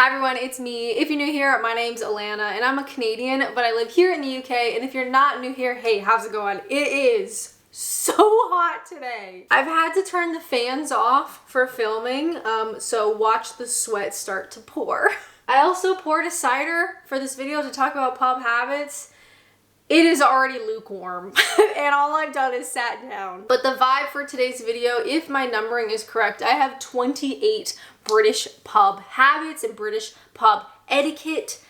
Hi everyone, it's me. If you're new here, my name's Alanna and I'm a Canadian, but I live here in the UK. And if you're not new here, hey, how's it going? It is so hot today. I've had to turn the fans off for filming, so watch the sweat start to pour. I also poured a cider for this video to talk about pub habits. It is already lukewarm and all I've done is sat down. But the vibe for today's video, if my numbering is correct, I have 28 British pub habits and British pub etiquette,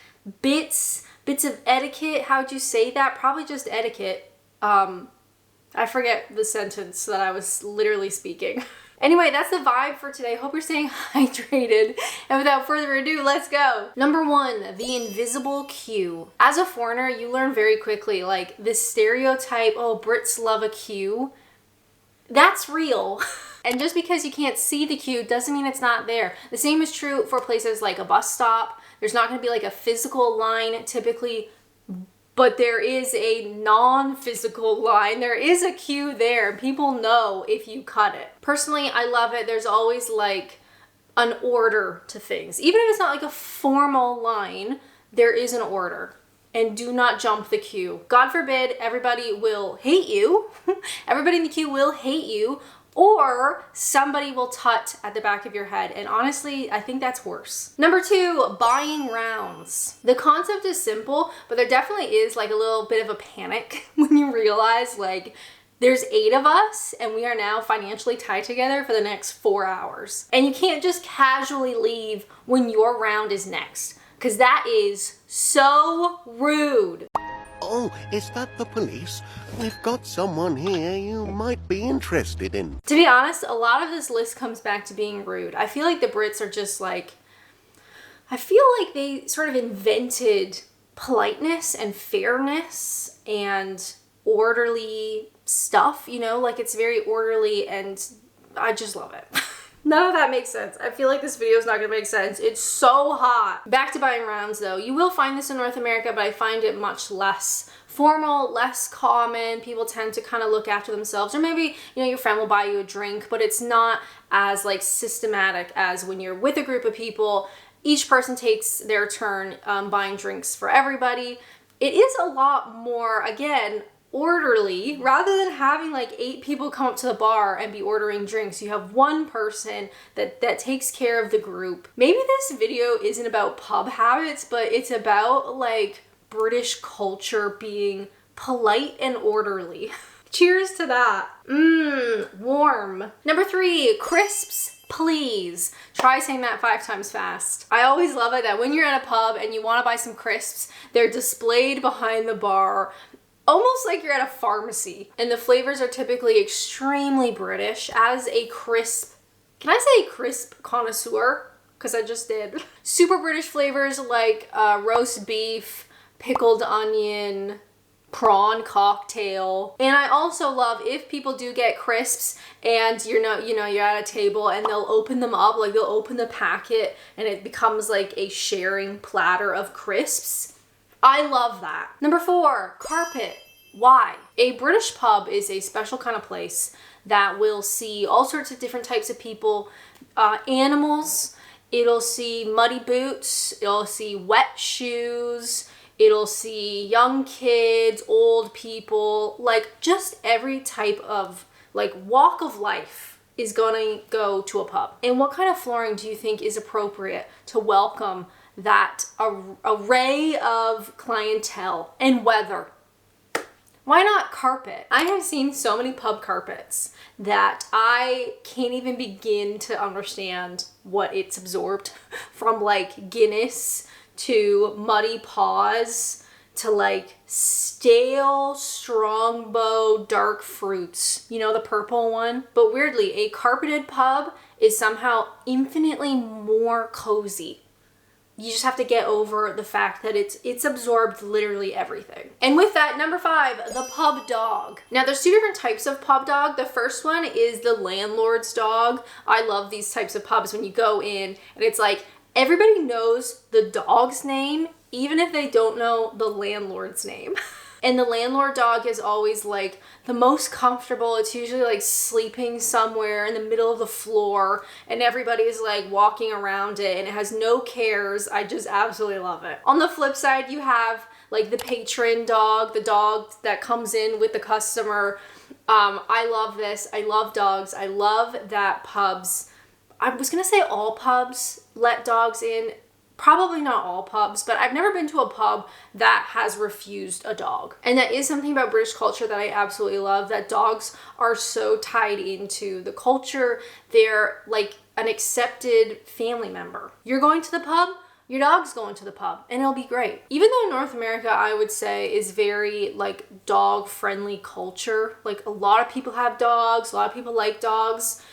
bits of etiquette. How'd you say that? Probably just etiquette. I forget the sentence that I was literally speaking. Anyway, that's the vibe for today. Hope you're staying hydrated. And without further ado, let's go. Number one, the invisible queue. As a foreigner, you learn very quickly, like this stereotype, oh, Brits love a queue. That's real. And just because you can't see the queue doesn't mean it's not there. The same is true for places like a bus stop. There's not gonna be like a physical line typically, but there is a non-physical line. There is a queue there. People know if you cut it. Personally, I love it. There's always like an order to things. Even if it's not like a formal line, there is an order. And do not jump the queue. God forbid everybody will hate you. Everybody in the queue will hate you, or somebody will tut at the back of your head. And honestly, I think that's worse. Number two, buying rounds. The concept is simple, but there definitely is like a little bit of a panic when you realize like there's 8 of us and we are now financially tied together for the next 4 hours. And you can't just casually leave when your round is next, because that is so rude. Oh, is that the police? We've got someone here you might be interested in. To be honest, a lot of this list comes back to being rude. I feel like the Brits are just like, I feel like they sort of invented politeness and fairness and orderly stuff, you know, like it's very orderly and I just love it. None of that makes sense. I feel like this video is not gonna make sense. It's so hot. Back to buying rounds though. You will find this in North America, but I find it much less formal, less common. People tend to kind of look after themselves, or maybe, you know, your friend will buy you a drink, but it's not as like systematic as when you're with a group of people. Each person takes their turn buying drinks for everybody. It is a lot more, again, orderly. Rather than having like 8 people come up to the bar and be ordering drinks, you have one person that takes care of the group. Maybe this video isn't about pub habits, but it's about like British culture being polite and orderly. Cheers to that. Warm. Number 3, crisps, please. Try saying that 5 times fast. I always love it that when you're at a pub and you want to buy some crisps, they're displayed behind the bar, almost like you're at a pharmacy. And the flavors are typically extremely British. As a crisp, can I say crisp connoisseur? Because I just did. Super British flavors like roast beef, pickled onion, prawn cocktail. And I also love if people do get crisps and you're not, you know, you're at a table and they'll open them up, like they'll open the packet and it becomes like a sharing platter of crisps. I love that. Number 4, carpet. Why? A British pub is a special kind of place that will see all sorts of different types of people, animals. It'll see muddy boots. It'll see wet shoes. It'll see young kids, old people, like just every type of like walk of life is gonna go to a pub. And what kind of flooring do you think is appropriate to welcome that array of clientele and weather? Why not carpet? I have seen so many pub carpets that I can't even begin to understand what it's absorbed, from like Guinness to muddy paws to like stale strongbow dark fruits, you know, the purple one. But weirdly, a carpeted pub is somehow infinitely more cozy. You just have to get over the fact that it's absorbed literally everything. And with that, number 5, the pub dog. Now there's 2 different types of pub dog. The first one is the landlord's dog. I love these types of pubs when you go in and it's like everybody knows the dog's name, even if they don't know the landlord's name. And the landlord dog is always like the most comfortable. It's usually like sleeping somewhere in the middle of the floor and everybody is like walking around it and it has no cares. I just absolutely love it. On the flip side, you have like the patron dog, the dog that comes in with the customer. I love this. I love dogs. I love that pubs, I was gonna say all pubs let dogs in. Probably not all pubs, but I've never been to a pub that has refused a dog. And that is something about British culture that I absolutely love, that dogs are so tied into the culture. They're like an accepted family member. You're going to the pub, your dog's going to the pub, and it'll be great. Even though North America, I would say, is very like dog friendly culture, like a lot of people have dogs, a lot of people like dogs.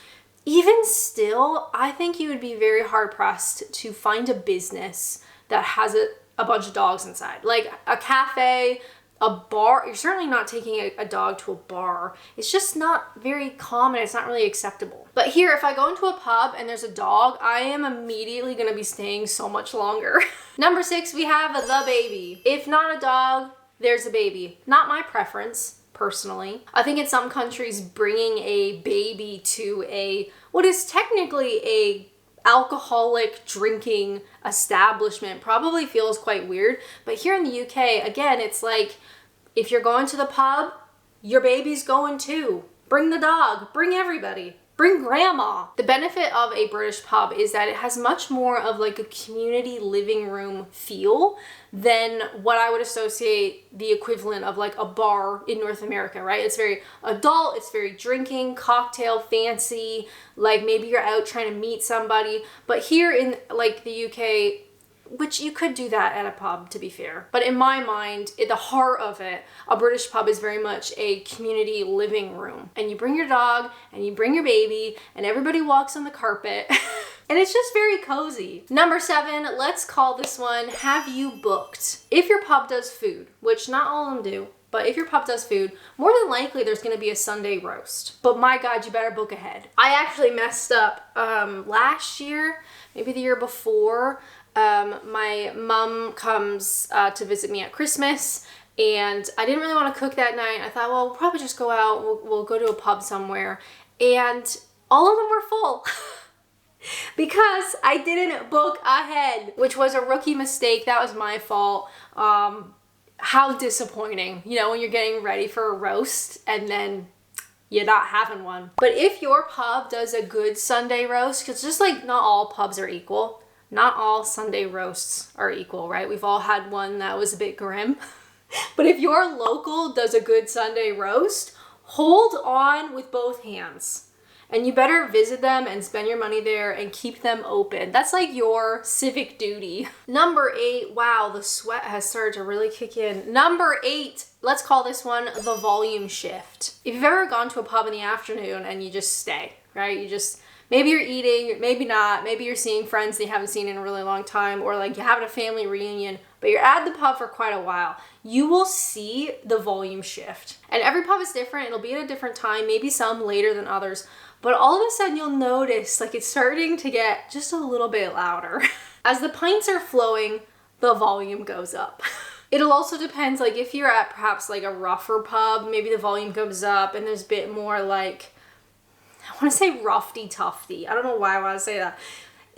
Even still, I think you would be very hard pressed to find a business that has a bunch of dogs inside. Like a cafe, a bar. You're certainly not taking a dog to a bar. It's just not very common. It's not really acceptable. But here, if I go into a pub and there's a dog, I am immediately going to be staying so much longer. Number 6, we have the baby. If not a dog, there's a baby. Not my preference. Personally, I think in some countries bringing a baby to what is technically a alcoholic drinking establishment probably feels quite weird. But here in the UK, again, it's like if you're going to the pub, your baby's going too. Bring the dog, bring everybody. Bring grandma. The benefit of a British pub is that it has much more of like a community living room feel than what I would associate the equivalent of like a bar in North America, right? It's very adult, it's very drinking, cocktail, fancy, like maybe you're out trying to meet somebody. But here in like the UK, which you could do that at a pub, to be fair. But in my mind, at the heart of it, a British pub is very much a community living room. And you bring your dog and you bring your baby and everybody walks on the carpet. And it's just very cozy. Number 7, let's call this one, have you booked? If your pub does food, which not all of them do, but if your pub does food, more than likely there's gonna be a Sunday roast. But my God, you better book ahead. I actually messed up last year, maybe the year before. My mom comes to visit me at Christmas and I didn't really want to cook that night. I thought, well, we'll probably just go out. We'll go to a pub somewhere. And all of them were full because I didn't book ahead, which was a rookie mistake. That was my fault. How disappointing, you know, when you're getting ready for a roast and then you're not having one. But if your pub does a good Sunday roast, because just like not all pubs are equal, not all Sunday roasts are equal, right? We've all had one that was a bit grim. But if your local does a good Sunday roast, hold on with both hands. And you better visit them and spend your money there and keep them open. That's like your civic duty. Number 8, wow, the sweat has started to really kick in. Number 8, let's call this one the volume shift. If you've ever gone to a pub in the afternoon and you just stay, right? You just, maybe you're eating, maybe not, maybe you're seeing friends that you haven't seen in a really long time, or like you're having a family reunion, but you're at the pub for quite a while, you will see the volume shift. And every pub is different. It'll be at a different time, maybe some later than others, but all of a sudden you'll notice like it's starting to get just a little bit louder. As the pints are flowing, the volume goes up. It'll also depend, like if you're at perhaps like a rougher pub, maybe the volume goes up and there's a bit more like, I want to say roughy tufty. I don't know why I want to say that.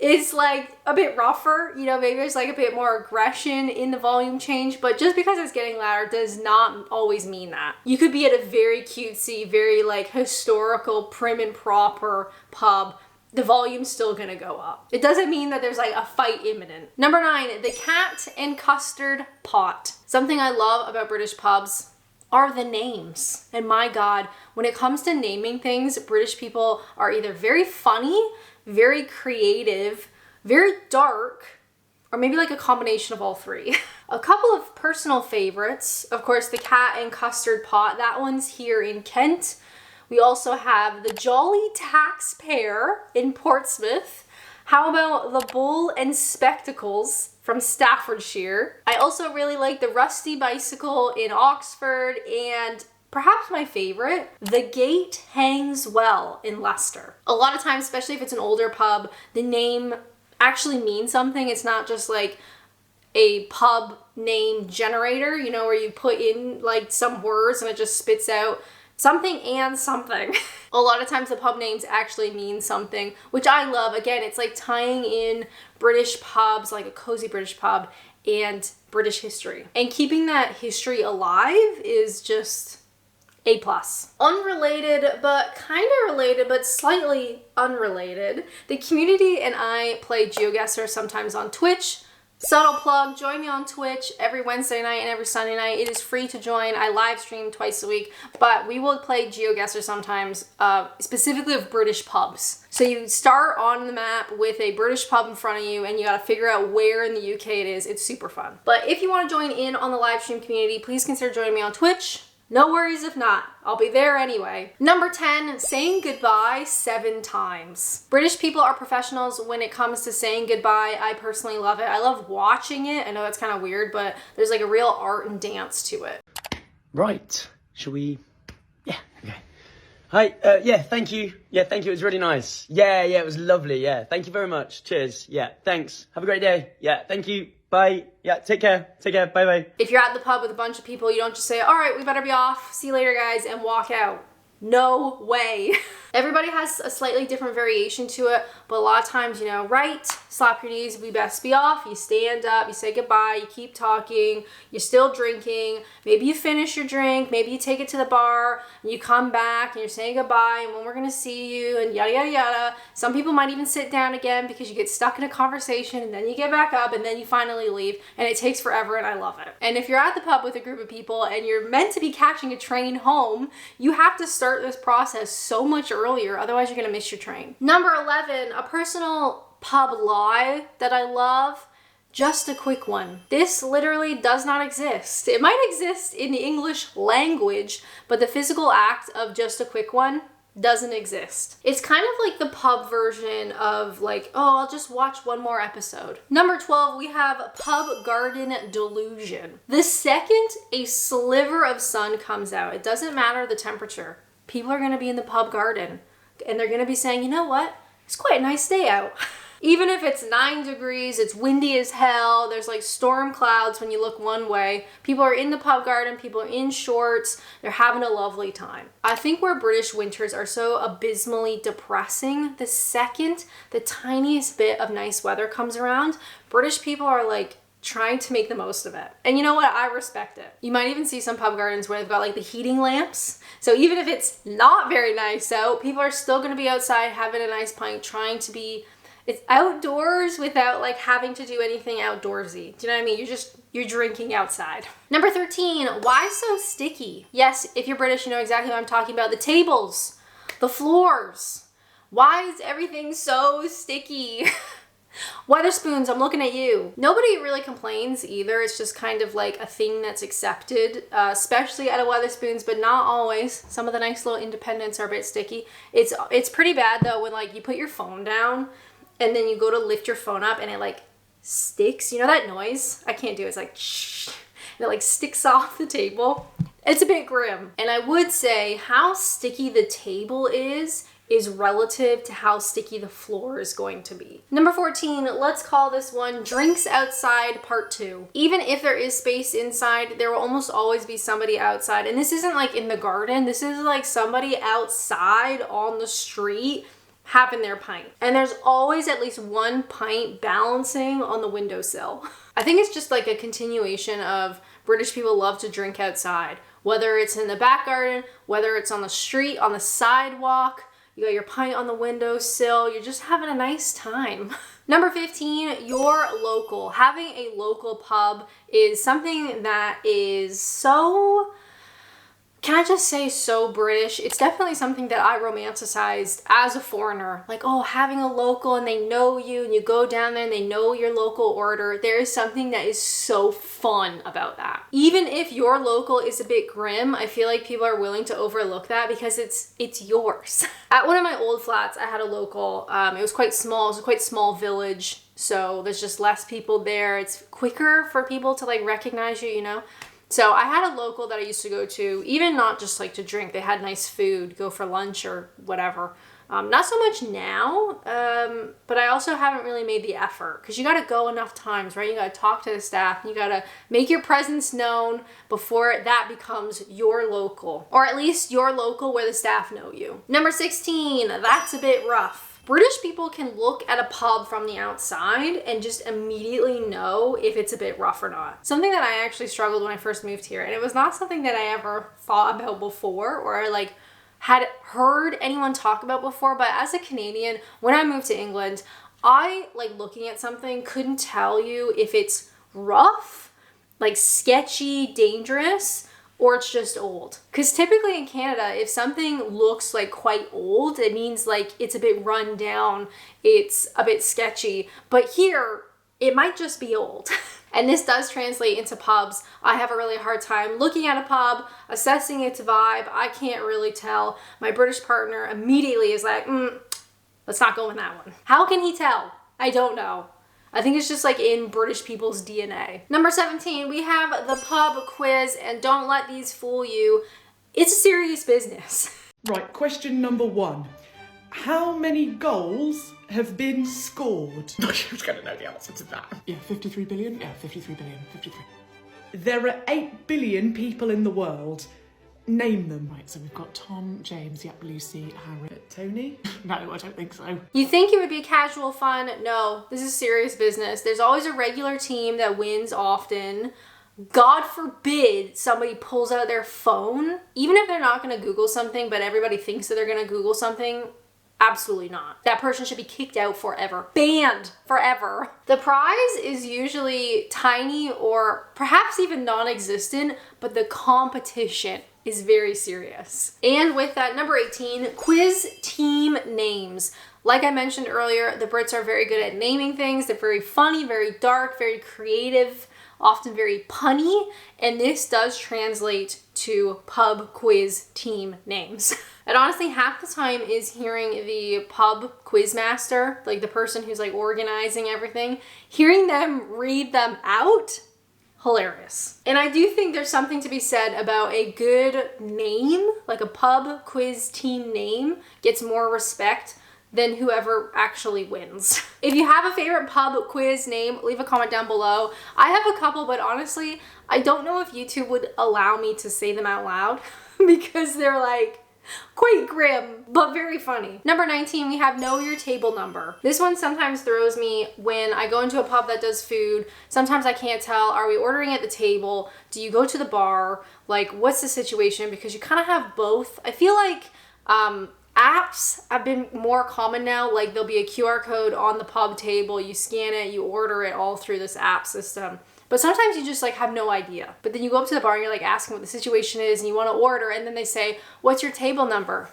It's like a bit rougher, you know, maybe there's like a bit more aggression in the volume change, but just because it's getting louder does not always mean that. You could be at a very cutesy, very like historical, prim and proper pub. The volume's still gonna go up. It doesn't mean that there's like a fight imminent. Number 9, the cat and custard pot. Something I love about British pubs are the names. And my God, when it comes to naming things, British people are either very funny, very creative, very dark, or maybe like a combination of all three. A couple of personal favorites, of course, the cat and custard pot. That one's here in Kent. We also have the Jolly Taxpayer in Portsmouth. How about the Bull and Spectacles from Staffordshire? I also really like the Rusty Bicycle in Oxford, and perhaps my favorite, the Gate Hangs Well in Leicester. A lot of times, especially if it's an older pub, the name actually means something. It's not just like a pub name generator, you know, where you put in like some words and it just spits out something and something. A lot of times the pub names actually mean something, which I love. Again, it's like tying in British pubs, like a cozy British pub, and British history. And keeping that history alive is just A+. Unrelated, but kind of related, but slightly unrelated. The community and I play GeoGuessr sometimes on Twitch. Subtle plug, join me on Twitch every Wednesday night and every Sunday night. It is free to join. I live stream twice a week, but we will play GeoGuessr sometimes, specifically of British pubs. So you start on the map with a British pub in front of you and you gotta figure out where in the UK it is. It's super fun. But if you wanna join in on the live stream community, please consider joining me on Twitch. No worries if not. I'll be there anyway. Number 10, saying goodbye 7 times. British people are professionals when it comes to saying goodbye. I personally love it. I love watching it. I know that's kind of weird, but there's like a real art and dance to it. Right. Shall we? Yeah, okay. Hi, yeah, thank you. Yeah, thank you. It was really nice. Yeah, it was lovely. Yeah, thank you very much. Cheers. Yeah, thanks. Have a great day. Yeah, thank you. Bye. Yeah, take care. Take care. Bye-bye. If you're at the pub with a bunch of people, you don't just say, all right, we better be off. See you later, guys, and walk out. No way. Everybody has a slightly different variation to it, but a lot of times, you know, right, slap your knees, we best be off, you stand up, you say goodbye, you keep talking, you're still drinking, maybe you finish your drink, maybe you take it to the bar, and you come back, and you're saying goodbye, and when we're gonna see you, and yada, yada, yada. Some people might even sit down again because you get stuck in a conversation, and then you get back up, and then you finally leave, and it takes forever, and I love it. And if you're at the pub with a group of people, and you're meant to be catching a train home, you have to start this process so much earlier, otherwise you're gonna miss your train. Number 11, a personal pub lie that I love, just a quick one. This literally does not exist. It might exist in the English language, but the physical act of just a quick one doesn't exist. It's kind of like the pub version of like, oh, I'll just watch one more episode. Number 12, we have pub garden delusion. The second a sliver of sun comes out, it doesn't matter the temperature, people are gonna be in the pub garden and they're gonna be saying, you know what? It's quite a nice day out. Even if it's 9 degrees, it's windy as hell, there's like storm clouds when you look one way, people are in the pub garden, people are in shorts, they're having a lovely time. I think where British winters are so abysmally depressing, the second the tiniest bit of nice weather comes around, British people are like trying to make the most of it. And you know what? I respect it. You might even see some pub gardens where they've got like the heating lamps. So even if it's not very nice out, people are still gonna be outside having a nice pint, trying to be, it's outdoors without like having to do anything outdoorsy. Do you know what I mean? You're drinking outside. Number 13, why so sticky? Yes, if you're British, you know exactly what I'm talking about. The tables, the floors. Why is everything so sticky? Weatherspoons, I'm looking at you. Nobody really complains either. It's just kind of like a thing that's accepted, especially at a Weatherspoons, but not always. Some of the nice little independents are a bit sticky. It's pretty bad though when like you put your phone down and then you go to lift your phone up and it like sticks. You know that noise? I can't do it. It's like shh, and it like sticks off the table. It's a bit grim. And I would say how sticky the table is relative to how sticky the floor is going to be. Number 14, let's call this one drinks outside part 2. Even if there is space inside, there will almost always be somebody outside. And this isn't like in the garden, this is like somebody outside on the street having their pint. And there's always at least one pint balancing on the windowsill. I think it's just like a continuation of British people love to drink outside. Whether it's in the back garden, whether it's on the street, on the sidewalk, you got your pint on the windowsill, you're just having a nice time. Number 15, your local. Having a local pub is something that is so, can I just say so British? It's definitely something that I romanticized as a foreigner. Like, oh, having a local and they know you and you go down there and they know your local order. There is something that is so fun about that. Even if your local is a bit grim, I feel like people are willing to overlook that because it's yours. At one of my old flats, I had a local. It was quite small. It was a quite small village. So there's just less people there. It's quicker for people to like recognize you, you know? So I had a local that I used to go to, even not just like to drink, they had nice food, go for lunch or whatever. Not so much now, but I also haven't really made the effort because you got to go enough times, right? You got to talk to the staff, and you got to make your presence known before that becomes your local, or at least your local where the staff know you. Number 16, that's a bit rough. British people can look at a pub from the outside and just immediately know if it's a bit rough or not. Something that I actually struggled when I first moved here, and it was not something that I ever thought about before or like had heard anyone talk about before, but as a Canadian, when I moved to England, I like looking at something couldn't tell you if it's rough, like sketchy, dangerous, or it's just old. Because typically in Canada, if something looks like quite old, it means like it's a bit run down, it's a bit sketchy. But here, it might just be old. And this does translate into pubs. I have a really hard time looking at a pub, assessing its vibe. I can't really tell. My British partner immediately is like, let's not go in that one. How can he tell? I don't know. I think it's just like in British people's DNA. Number 17, we have the pub quiz, and don't let these fool you. It's a serious business. Right, question number 1. How many goals have been scored? Who's gonna know the answer to that? Yeah, 53 billion? Yeah, 53 billion, 53. There are 8 billion people in the world. Name them. Right, so we've got Tom, James, yep, Lucy, Harry, Tony? No, I don't think so. You think it would be casual fun? No, this is serious business. There's always a regular team that wins often. God forbid somebody pulls out their phone, even if they're not gonna Google something, but everybody thinks that they're gonna Google something. Absolutely not. That person should be kicked out forever. Banned forever. The prize is usually tiny or perhaps even non-existent, but the competition is very serious. And with that, number 18, quiz team names. Like I mentioned earlier, the Brits are very good at naming things. They're very funny, very dark, very creative, often very punny, and this does translate to pub quiz team names. And honestly, half the time is hearing the pub quiz master, like the person who's like organizing everything, hearing them read them out, hilarious. And I do think there's something to be said about a good name, like a pub quiz team name gets more respect than whoever actually wins. If you have a favorite pub quiz name, leave a comment down below. I have a couple, but honestly, I don't know if YouTube would allow me to say them out loud because they're like quite grim, but very funny. Number 19, we have know your table number. This one sometimes throws me when I go into a pub that does food. Sometimes I can't tell, are we ordering at the table? Do you go to the bar? Like, what's the situation? Because you kind of have both. I feel like apps have been more common now. Like there'll be a QR code on the pub table, you scan it, you order it all through this app system. But sometimes you just like have no idea. But then you go up to the bar and you're like asking what the situation is and you want to order, and then they say, what's your table number?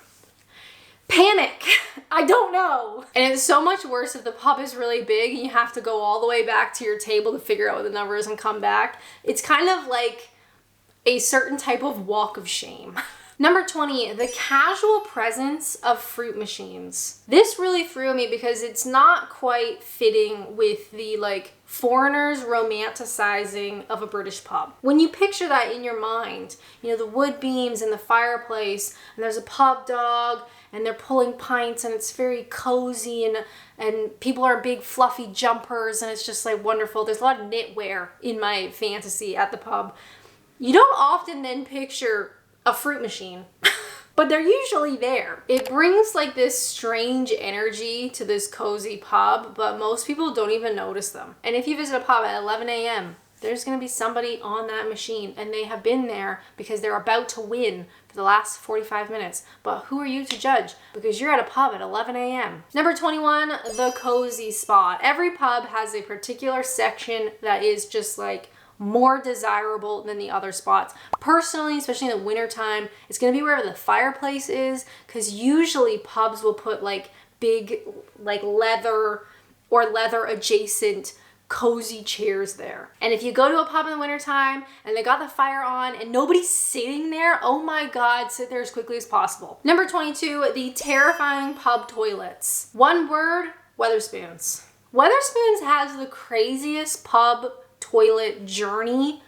Panic. I don't know. And it's so much worse if the pub is really big and you have to go all the way back to your table to figure out what the number is and come back. It's kind of like a certain type of walk of shame. Number 20, the casual presence of fruit machines. This really threw me because it's not quite fitting with the like foreigners romanticizing of a British pub. When you picture that in your mind, you know, the wood beams and the fireplace, and there's a pub dog, and they're pulling pints, and it's very cozy, and people are big fluffy jumpers, and it's just like wonderful. There's a lot of knitwear in my fantasy at the pub. You don't often then picture a fruit machine, but they're usually there. It brings like this strange energy to this cozy pub, but most people don't even notice them. And if you visit a pub at 11 a.m., there's gonna be somebody on that machine, and they have been there because they're about to win for the last 45 minutes. But who are you to judge? Because you're at a pub at 11 a.m. Number 21, the cozy spot. Every pub has a particular section that is just like more desirable than the other spots. Personally, especially in the wintertime, it's gonna be wherever the fireplace is, because usually pubs will put like big like leather or leather adjacent cozy chairs there. And if you go to a pub in the wintertime and they got the fire on and nobody's sitting there, oh my God, sit there as quickly as possible. Number 22, the terrifying pub toilets. One word, Wetherspoons. Wetherspoons has the craziest pub toilet journey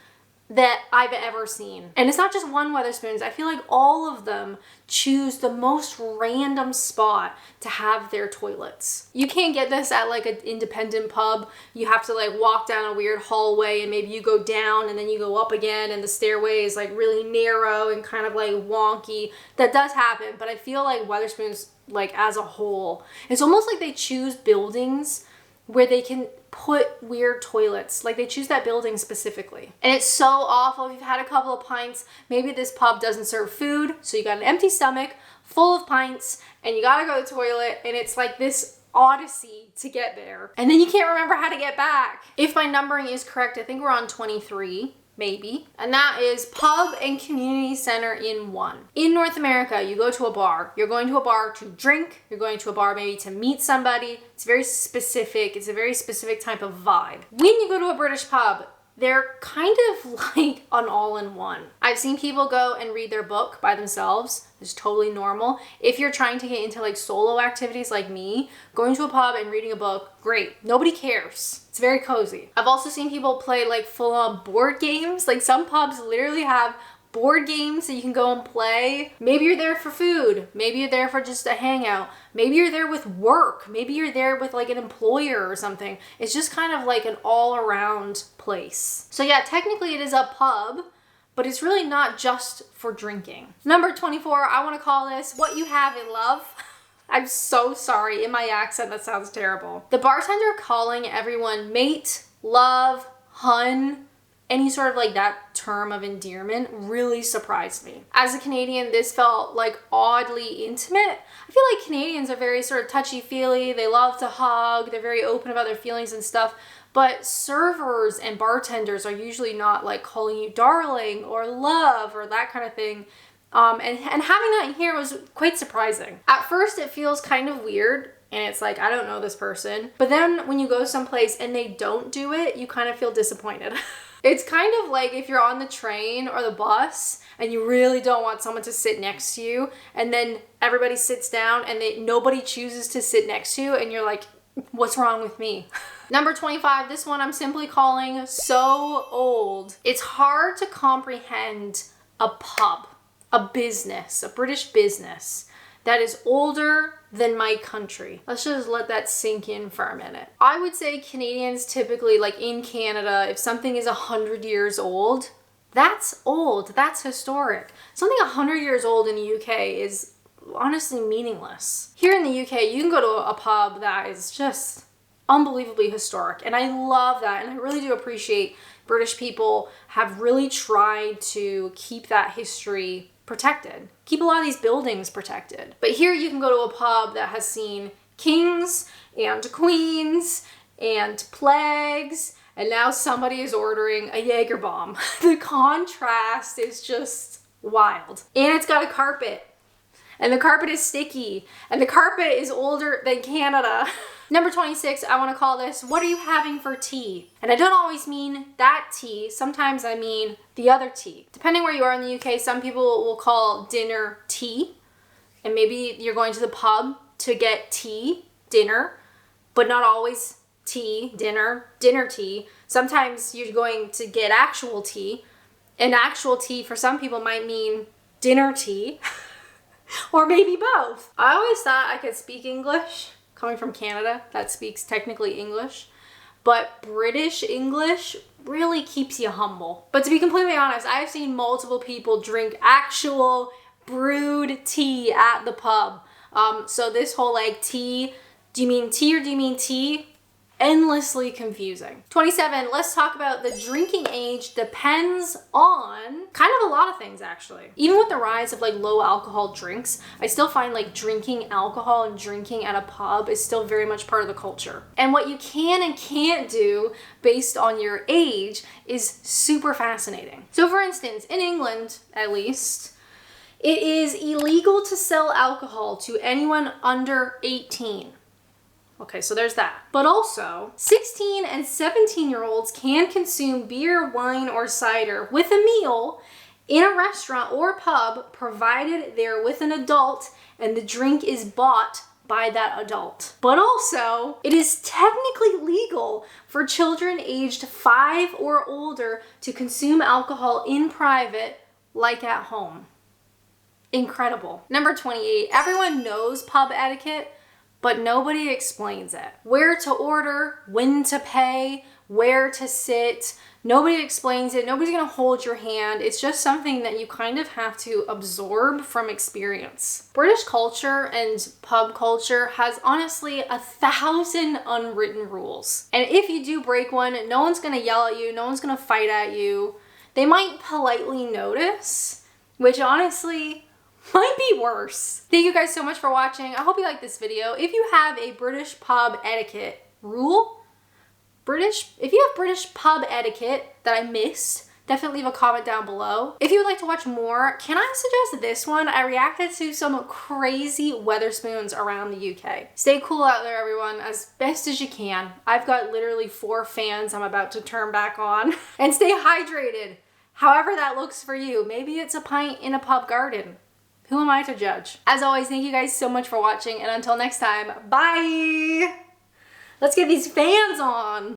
that I've ever seen. And it's not just one Weatherspoons. I feel like all of them choose the most random spot to have their toilets. You can't get this at like an independent pub. You have to like walk down a weird hallway and maybe you go down and then you go up again and the stairway is like really narrow and kind of like wonky. That does happen, but I feel like Weatherspoons, like as a whole, it's almost like they choose buildings where they can put weird toilets. Like they choose that building specifically. And it's so awful if you've had a couple of pints. Maybe this pub doesn't serve food, so you got an empty stomach full of pints and you gotta go to the toilet and it's like this odyssey to get there. And then you can't remember how to get back. If my numbering is correct, I think we're on 23. Maybe. And that is pub and community center in one. In North America, you go to a bar. You're going to a bar to drink. You're going to a bar maybe to meet somebody. It's very specific. It's a very specific type of vibe. When you go to a British pub, they're kind of like an all-in-one. I've seen people go and read their book by themselves. It's totally normal. If you're trying to get into like solo activities like me, going to a pub and reading a book, great. Nobody cares. It's very cozy. I've also seen people play like full-on board games. Like some pubs literally have board games that you can go and play. Maybe you're there for food. Maybe you're there for just a hangout. Maybe you're there with work. Maybe you're there with like an employer or something. It's just kind of like an all-around place. So yeah, technically it is a pub, but it's really not just for drinking. Number 24, I want to call this What You Have in Love. I'm so sorry, in my accent that sounds terrible. The bartender calling everyone mate, love, hun, any sort of like that term of endearment really surprised me. As a Canadian, this felt like oddly intimate. I feel like Canadians are very sort of touchy-feely. They love to hug. They're very open about their feelings and stuff. But servers and bartenders are usually not like calling you darling or love or that kind of thing. And having that here was quite surprising. At first, it feels kind of weird. And it's like, I don't know this person. But then when you go someplace and they don't do it, you kind of feel disappointed. It's kind of like if you're on the train or the bus and you really don't want someone to sit next to you and then everybody sits down and nobody chooses to sit next to you and you're like, what's wrong with me? Number 25, this one I'm simply calling so old. It's hard to comprehend a pub, a business, a British business that is older than my country. Let's just let that sink in for a minute. I would say Canadians typically, like in Canada, if something is 100 years old, that's old, that's historic. Something 100 years old in the UK is honestly meaningless. Here in the UK, you can go to a pub that is just unbelievably historic, and I love that, and I really do appreciate British people have really tried to keep that history protected. Keep a lot of these buildings protected. But here you can go to a pub that has seen kings and queens and plagues, and now somebody is ordering a Jaeger bomb. The contrast is just wild. And it's got a carpet. And the carpet is sticky. And the carpet is older than Canada. Number 26, I want to call this, what are you having for tea? And I don't always mean that tea. Sometimes I mean the other tea. Depending where you are in the UK, some people will call dinner tea. And maybe you're going to the pub to get tea, dinner, but not always tea, dinner tea. Sometimes you're going to get actual tea. And actual tea for some people might mean dinner tea. Or maybe both. I always thought I could speak English. Coming from Canada, that speaks technically English. But British English really keeps you humble. But to be completely honest, I've seen multiple people drink actual brewed tea at the pub. So this whole like tea, do you mean tea or do you mean tea? Endlessly confusing. 27, let's talk about the drinking age depends on kind of a lot of things actually. Even with the rise of like low alcohol drinks, I still find like drinking alcohol and drinking at a pub is still very much part of the culture. And what you can and can't do based on your age is super fascinating. So for instance, in England at least, it is illegal to sell alcohol to anyone under 18. Okay, so there's that. But also, 16 and 17-year-olds can consume beer, wine, or cider with a meal in a restaurant or pub, provided they're with an adult and the drink is bought by that adult. But also, it is technically legal for children aged 5 or older to consume alcohol in private, like at home. Incredible. Number 28, everyone knows pub etiquette, but nobody explains it. Where to order, when to pay, where to sit. Nobody explains it. Nobody's gonna hold your hand. It's just something that you kind of have to absorb from experience. British culture and pub culture has honestly 1,000 unwritten rules. And if you do break one, no one's gonna yell at you, no one's gonna fight at you. They might politely notice, which honestly might be worse. Thank you guys so much for watching. I hope you liked this video. If you have a British pub etiquette rule, if you have British pub etiquette that I missed, definitely leave a comment down below. If you would like to watch more, can I suggest this one? I reacted to some crazy Weatherspoons around the UK. Stay cool out there, everyone, as best as you can. I've got literally 4 fans I'm about to turn back on. And stay hydrated, however that looks for you. Maybe it's a pint in a pub garden. Who am I to judge? As always, thank you guys so much for watching, and until next time, bye! Let's get these fans on!